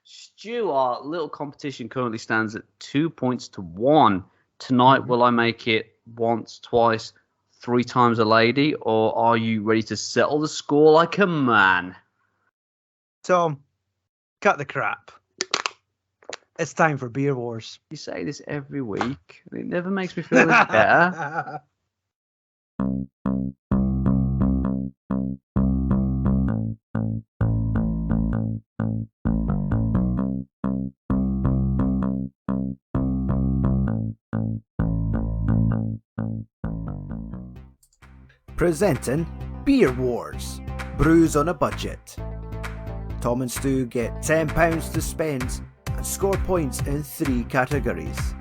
Stu, our little competition currently stands at 2 points to 1. Tonight, will I make it once, twice, 3 times a lady, or are you ready to settle the score like a man? Tom, cut the crap. It's time for Beer Wars. You say this every week. It never makes me feel any better. Presenting Beer Wars, Brews on a Budget. Tom and Stu get £10 to spend and score points in 3 categories.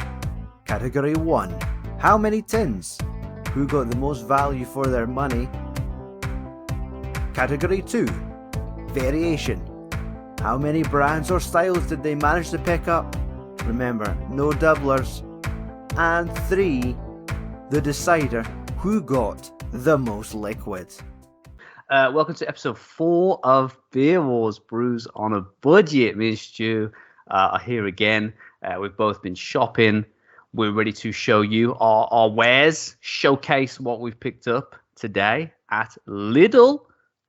Category 1, how many tins? Who got the most value for their money? Category 2, variation. How many brands or styles did they manage to pick up? Remember, no doublers. And 3, the decider, who got the most liquid. Welcome to episode 4 of Beer Wars, Brews on a Budget. Me and Stu are here again. We've both been shopping. We're ready to show you our wares, showcase what we've picked up today at Lidl,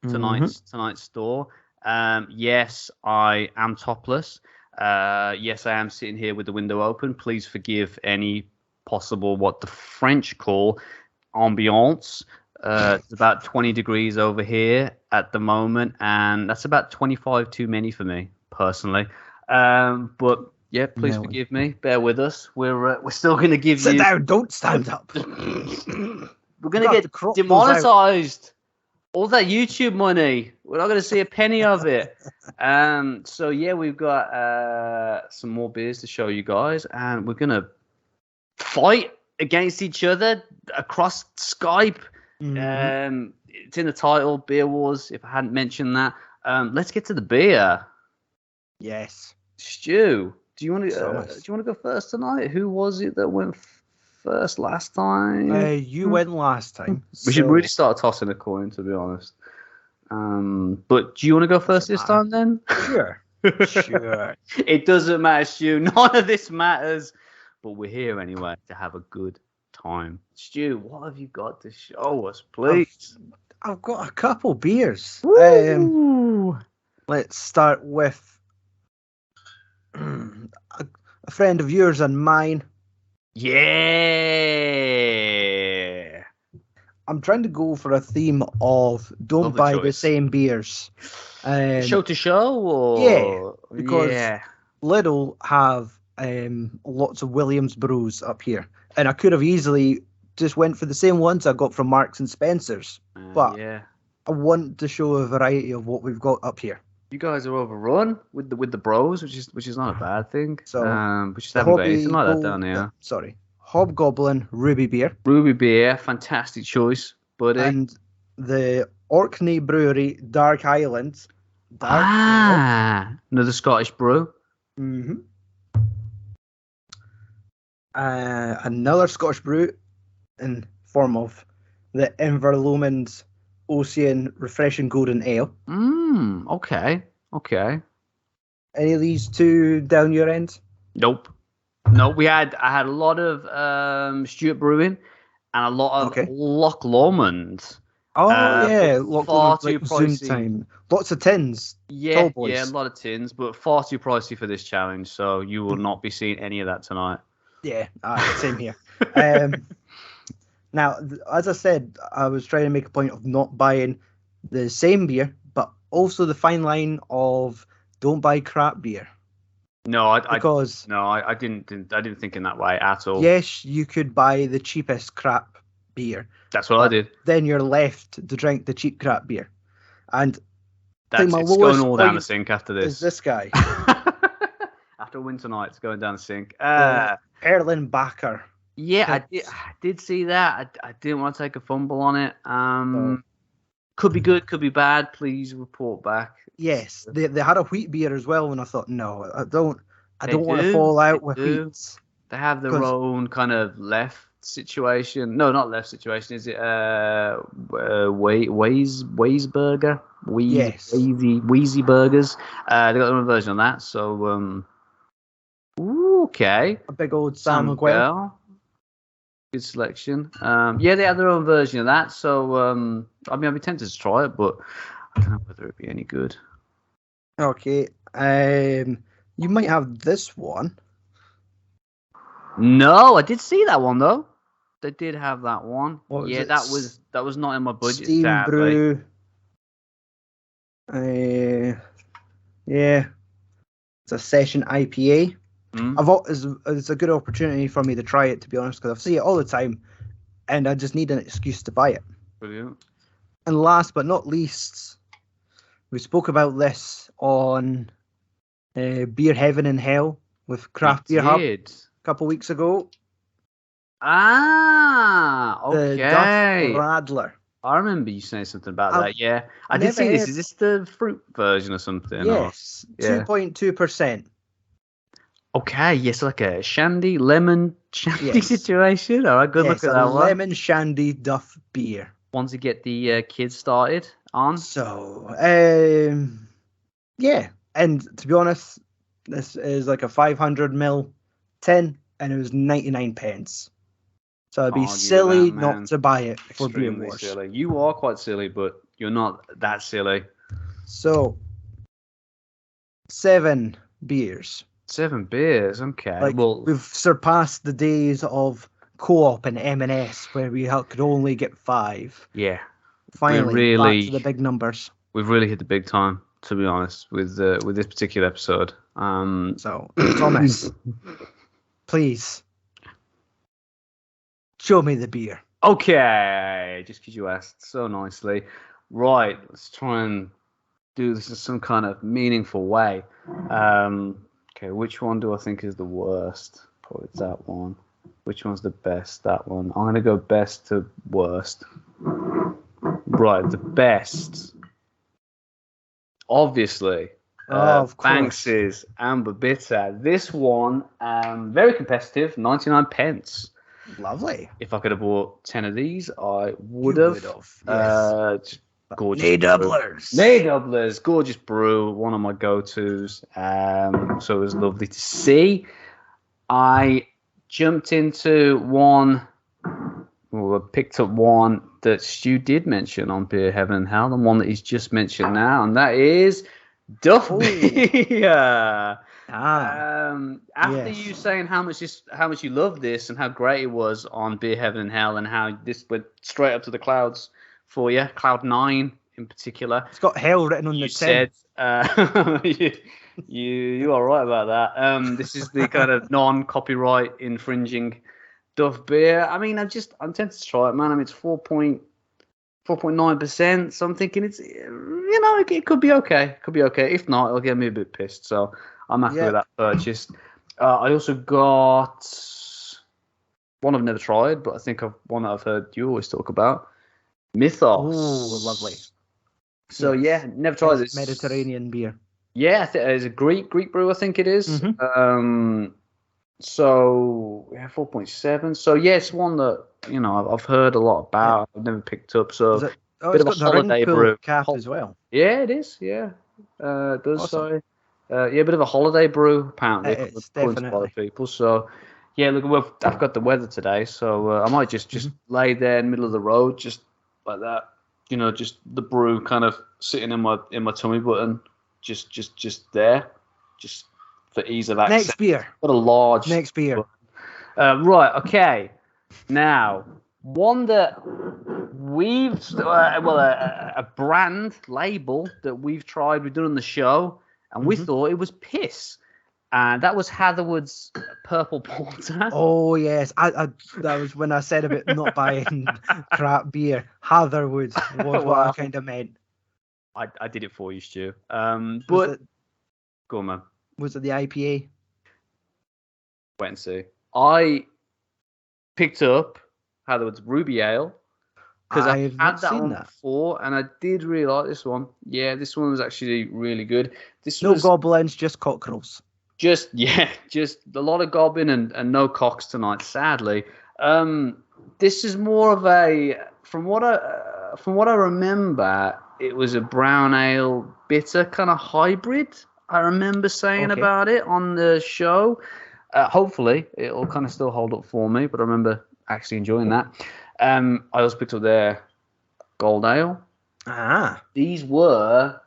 tonight's store. Yes, I am topless. Yes, I am sitting here with the window open. Please forgive any possible what the French call ambiance. It's about 20 degrees over here at the moment, and that's about 25 too many for me personally. But yeah, please forgive me. Bear with us. We're still going to give Sit you. Sit down. Don't stand up. We're going to get demonetized. All that YouTube money. We're not going to see a penny of it. So yeah, we've got some more beers to show you guys, and we're going to fight against each other across Skype. It's in the title, Beer Wars, if I hadn't mentioned that. Let's get to the beer. Yes. Stu, do you want to go first tonight? Who was it that went first last time? You went last time. We should really start tossing a coin, to be honest. But do you want to go first this time then? Sure. Sure. It doesn't matter, Stu. None of this matters. But we're here anyway to have a good time. Stu, what have you got to show us, please? I've got a couple beers. Woo! Let's start with a friend of yours and mine. Yeah. I'm trying to go for a theme of don't buy the same beers. Show to show? Or? Yeah, because Lidl have lots of Williams brews up here, and I could have easily just went for the same ones I got from Marks and Spencer's, but I want to show a variety of what we've got up here. You guys are overrun with the bros, which is not a bad thing. So we just haven't got anything like that down here. Sorry, Hobgoblin Ruby Beer. Ruby Beer, fantastic choice, buddy. And the Orkney Brewery Dark Island. Another Scottish brew. Another Scottish brew in form of the Inverlomen's Ocean Refreshing Golden Ale. Okay. Any of these two down your end? Nope. No, I had a lot of Stuart Brewing and a lot of Loch Lomond. Oh yeah, far too pricey. Time. Lots of tins. Yeah, a lot of tins, but far too pricey for this challenge. So you will not be seeing any of that tonight. Yeah, same here. Now, as I said, I was trying to make a point of not buying the same beer, but also the fine line of don't buy crap beer. No, I didn't think in that way at all. Yes, you could buy the cheapest crap beer. That's what I did. Then you're left to drink the cheap crap beer, and it's going all down the sink after this. Is this guy? After a win tonight, it's going down the sink. Erlenbacher. Yeah, I did see that. I didn't want to take a fumble on it. Could be good, could be bad. Please report back. Yes, they had a wheat beer as well, and I thought, no, I don't want to fall out with wheats. They have their own kind of left situation. No, not left situation. Is it Weisburger? Yes. Wheezy Burgers. They got their own version of that. So, okay. A big old San Miguel. Good selection. Yeah, they have their own version of that. So, I mean, I'd be tempted to try it, but I don't know whether it'd be any good. Okay. You might have this one. No, I did see that one though. They did have that one. Yeah, that was not in my budget. Steam sadly. Brew. Yeah, it's a session IPA. It's a good opportunity for me to try it, to be honest, because I see it all the time, and I just need an excuse to buy it. Brilliant. And last but not least, we spoke about this on Beer Heaven and Hell with Craft Beer Hub a couple weeks ago. Okay. The Duff Radler. I remember you saying something about that. Yeah, I did see this. Is this the fruit version or something? Yes, 2.2%. Okay, yes, like a lemon shandy situation. All right, good look at that one. Lemon shandy Duff beer. Once you get the kids started on. So, yeah, and to be honest, this is like a 500ml tin, and it was 99 pence. So it'd be silly not to buy it for Beer Wars. Silly. You are quite silly, but you're not that silly. So, 7 beers. 7 beers, okay. Like, we've surpassed the days of Co-op and M&S where we could only get 5. Yeah. Finally, back to the big numbers. We've really hit the big time, to be honest, with this particular episode. So, Thomas, please. Show me the beer. Okay, just because you asked so nicely. Right, let's try and do this in some kind of meaningful way. Okay, which one do I think is the worst? Probably that one. Which one's the best? That one. I'm going to go best to worst. Right, the best. Obviously. Of course. Banks's Amber Bitter. This one, very competitive, 99 pence. Lovely. If I could have bought 10 of these, I would have. Yes. Gorgeous. Doublers. Gorgeous brew. One of my go-tos. So it was lovely to see. I jumped into one. Well, I picked up one that Stu did mention on Beer Heaven and Hell, and one that he's just mentioned now, and that is Duff Beer. After you saying how much you love this and how great it was on Beer Heaven and Hell, and how this went straight up to the clouds for you, Cloud 9 in particular. It's got hell written on the tin. You are right about that. This is the kind of non-copyright infringing Duff Beer. I mean, I'm tempted to try it, man. I mean, it's 4.9%. So I'm thinking it could be okay. If not, it'll get me a bit pissed. So I'm happy with that purchase. I also got one I've never tried, but I think one that I've heard you always talk about. Mythos. Oh, lovely. So never tried this. Mediterranean beer. Yeah, I think it's a Greek brew. I think it is. Mm-hmm. So 4.7. So it's one that I've heard a lot about. I've never picked up. So bit of a holiday brew cap as well. Yeah, it is. Yeah, it does. Awesome. Sorry. A bit of a holiday brew apparently. It's definitely. A lot of people. So look, I've got the weather today, so I might just lay there in the middle of the road, just like that. Just the brew kind of sitting in my tummy button, just there, just for ease of access. Next beer. What a large. Next beer. Right. Okay. Now, one that we've a brand label that we've done on the show, and we thought it was piss. And that was Hatherwood's Purple Porter. Oh yes, I that was when I said about not buying crap beer. Hatherwood was what I kind of meant. I did it for you, Stu. But go on, man. Was it the IPA? Wait and see. I picked up Hatherwood's Ruby Ale because I've had that one before, and I did really like this one. Yeah, this one was actually really good. No goblins, just cockerels. Just a lot of gobbing and no cocks tonight, sadly. This is more of a from what I remember, it was a brown ale bitter kind of hybrid. I remember saying about it on the show. Hopefully, it'll kind of still hold up for me, but I remember actually enjoying that. I also picked up their gold ale. These were a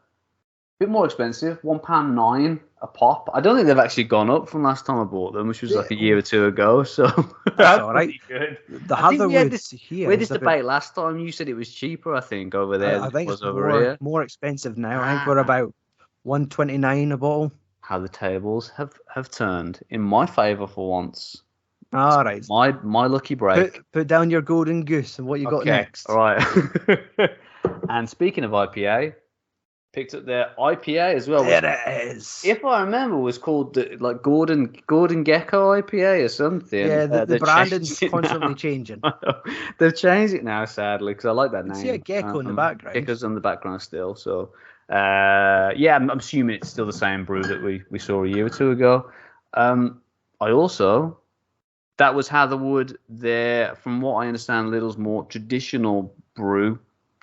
bit more expensive, £1.09 a pop. I don't think they've actually gone up from last time I bought them, which was like a year or two ago. So that's all right. Good. The Hatherwoods we had this debate last time. You said it was cheaper, I think, over there. I think it's over here. More expensive now. I think we're about $1.29 a bottle. How the tables have turned in my favour for once. All right. My lucky break. Put down your golden goose and what you got next. All right. And speaking of IPA, picked up their IPA as well. There it is. If I remember, was called like Gordon Gecko IPA or something. Yeah, the branding's constantly changing. They've changed it now, sadly, because I like that name. See a gecko in the background. Gecko's in the background still. So, I'm assuming it's still the same brew that we saw a year or two ago. That was Hatherwood. There, from what I understand, Lidl's more traditional brew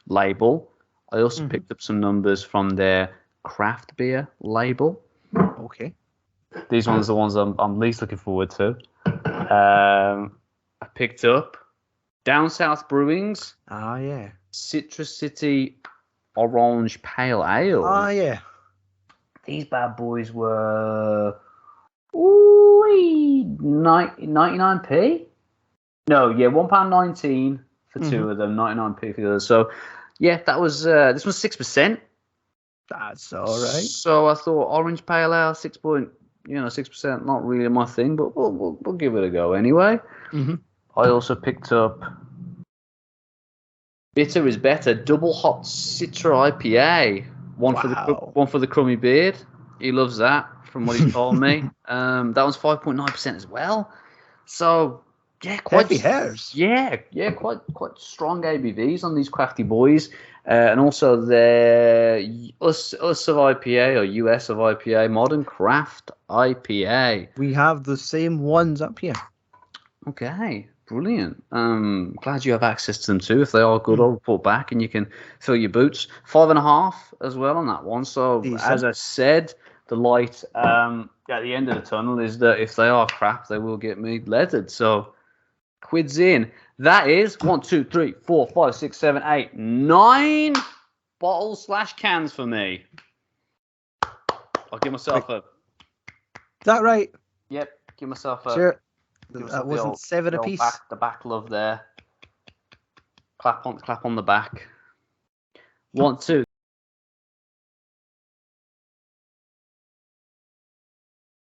label. I also picked up some numbers from their craft beer label. Okay. These ones are the ones I'm least looking forward to. I picked up Down South Brewing's. Citrus City Orange Pale Ale. Yeah. These bad boys were 99p. No, yeah, £1.19 for two of them, 99p for the others. So, yeah, that was this was 6%. That's all right. So I thought Orange Pale Ale, 6%, not really my thing, but we'll give it a go anyway. I also picked up Bitter is Better Double Hot Citra IPA. One for the crummy beard. He loves that, from what he told me. That one's 5.9% as well. So yeah, quite heavy hairs. Yeah, quite strong ABVs on these crafty boys. And also their US of IPA or US of IPA, Modern Craft IPA. We have the same ones up here. Okay, brilliant. Glad you have access to them too. If they are good, I'll report back and you can fill your boots. 5.5 as well on that one. So as I said, the light at the end of the tunnel is that if they are crap, they will get me leathered. So quids in. That is 1, 2, 3, 4, 5, 6, 7, 8, 9 bottles / cans for me. I'll give myself a. Is that right? Yep. Give myself a. Sure. That wasn't 7 apiece. The back love there. Clap on the back. 1, 2.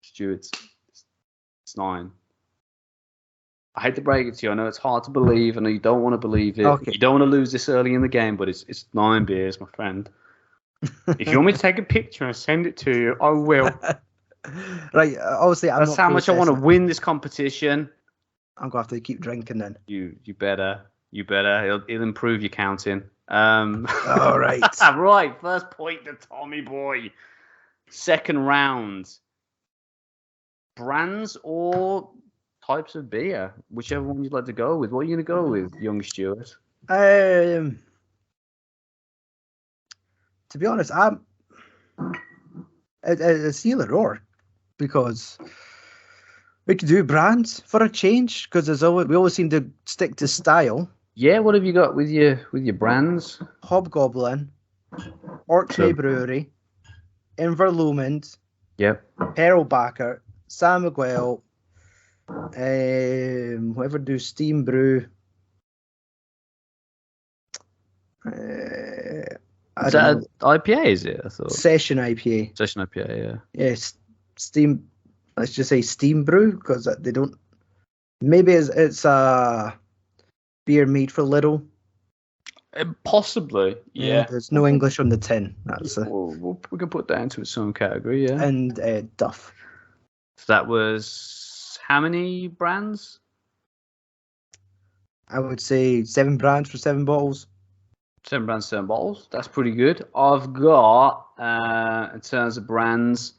Stuart's. It's 9. I hate to break it to you. I know it's hard to believe. I know you don't want to believe it. Okay. You don't want to lose this early in the game, but it's 9 beers, my friend. If you want me to take a picture and send it to you, I will. Right. Obviously, that's how much I want to win this competition. I'm gonna have to keep drinking then. You better. It'll improve your counting. All right. Right. First point to Tommy boy. Second round. Brands or types of beer, whichever one you'd like to go with. What are you going to go with, young Stuart? To be honest, it's either or, because we could do brands for a change, because we always seem to stick to style. Yeah, what have you got with your brands? Hobgoblin, Orkney Brewery, Inverlumend, yep, Perlbacher, San Miguel, whoever do Steam Brew. Is that an IPA, is it? I thought. Session IPA. Session IPA, yeah. Yes, Steam. Let's just say Steam Brew, because they don't. Maybe it's a beer made for Lidl. Possibly, yeah. There's no English on the tin. That's we can put that into its own category, yeah. And Duff. So that was how many brands? I would say 7 brands for 7 bottles. 7 brands, 7 bottles. That's pretty good. I've got, in terms of brands,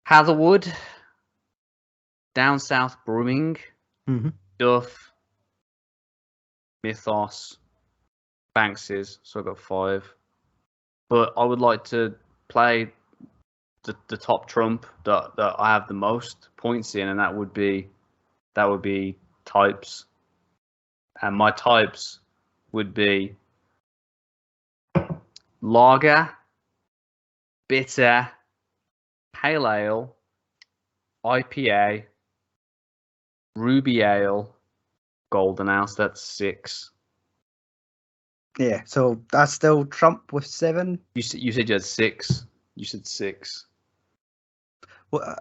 Hatherwood, Down South Brewing, Duff, Mythos, Banks's. So I've got 5. But I would like to play the top trump that I have the most points in, and that would be types. And my types would be lager, bitter, pale ale, IPA, ruby ale, golden ale. So that's 6. Yeah, so that's still Trump with 7. You said you had 6. You said 6. Well,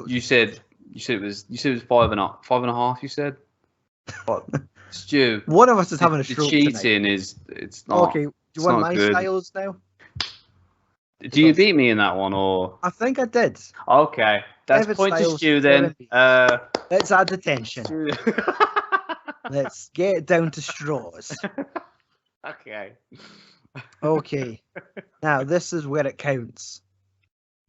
you said it was 5.5. You said. But Stu, one of us is having a stroke. The cheating tonight. It's not. Okay, do you want my styles now? Do you beat me in that one, or? I think I did. Okay, that's point to Stu then. Let's add the tension. Let's get it down to straws. Okay. Okay. Now this is where it counts.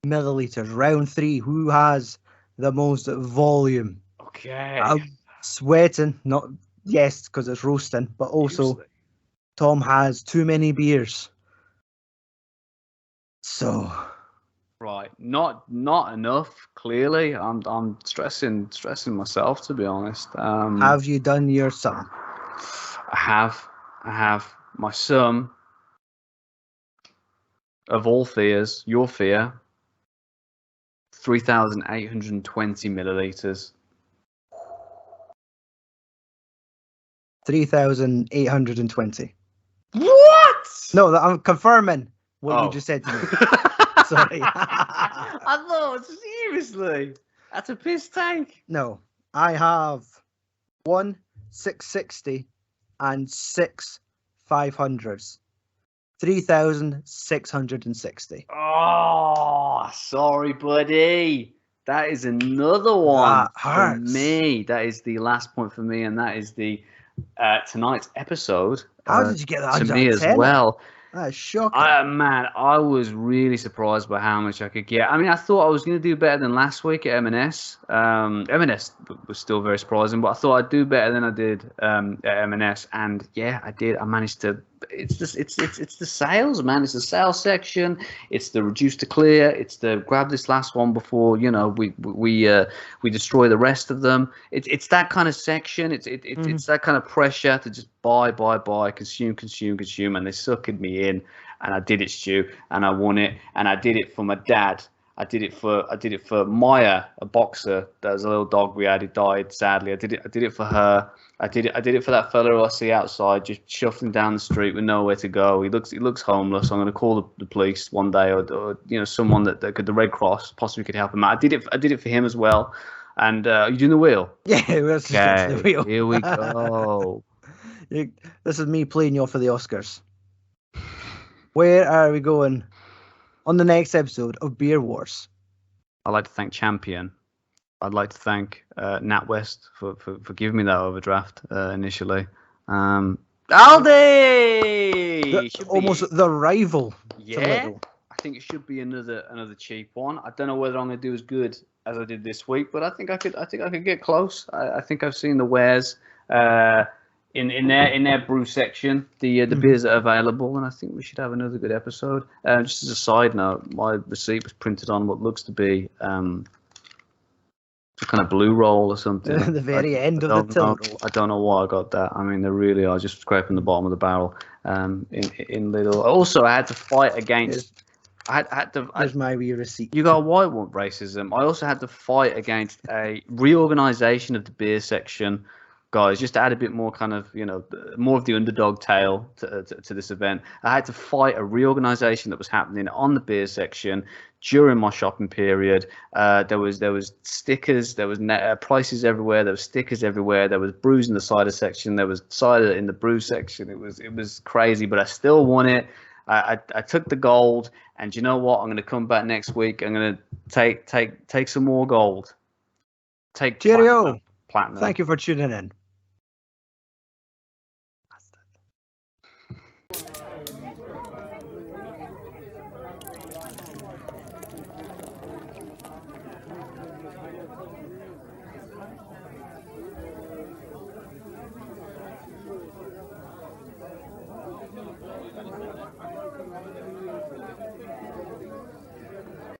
Milliliters. Round 3. Who has the most volume? Okay. I'm sweating. Not because it's roasting, but also usually. Tom has too many beers. So. Right. Not enough. Clearly, I'm stressing myself, to be honest. Have you done your sum? I have. My sum of all fears, your fear, 3,820 milliliters. 3,820. What? No, I'm confirming what you just said to me. Sorry. I thought, seriously, that's a piss tank. No, I have 1 660 and 6 500s. 3,660. Oh, sorry, buddy. That is another one for me. That is the last point for me, and that is the tonight's episode. How did you get that? To me as well. That's shocking. Man, I was really surprised by how much I could get. I mean, I thought I was going to do better than last week at M&S. M&S was still very surprising, but I thought I'd do better than I did at M&S. And yeah, I did. I managed to. It's the sales, man. It's the sales section. It's the reduce to clear. It's the grab this last one before we destroy the rest of them. It's that kind of section. It's that kind of pressure to just buy, consume, and they suckered me in, and I did it, Stu, and I won it, and I did it for my dad. I did it for Maya, a boxer. That was a little dog we had. He died sadly. I did it for her. I did it for that fella who I see outside, just shuffling down the street with nowhere to go. He looks homeless. I'm going to call the police one day, or someone that could, the Red Cross possibly could help him out. I did it for him as well. And you doing the wheel? Yeah, let's just do the wheel. Here we go. This is me playing you off for the Oscars. Where are we going on the next episode of Beer Wars? I'd like to thank Champion. I'd like to thank NatWest for giving me that overdraft initially. Aldi! Almost the rival. Yeah, I think it should be another cheap one. I don't know whether I'm going to do as good as I did this week, but I think I could get close. I think I've seen the wares in their brew section, the beers that are available, and I think we should have another good episode. Just as a side note, my receipt was printed on what looks to be some kind of blue roll or something. The very end of the till. I don't know why I got that. I mean, they really are just scraping the bottom of the barrel in Lidl. Also, I had to fight against. Here's my wee receipt. You got a white one racism. I also had to fight against a reorganisation of the beer section, guys, just to add a bit more kind of, more of the underdog tale to this event. I had to fight a reorganisation that was happening on the beer section during my shopping period. There was stickers, there was prices everywhere, there was stickers everywhere, there was brews in the cider section, there was cider in the brew section. It was crazy, but I still won it. I took the gold, and you know what? I'm going to come back next week. I'm going to take some more gold. Cheerio. Platinum. Thank you for tuning in.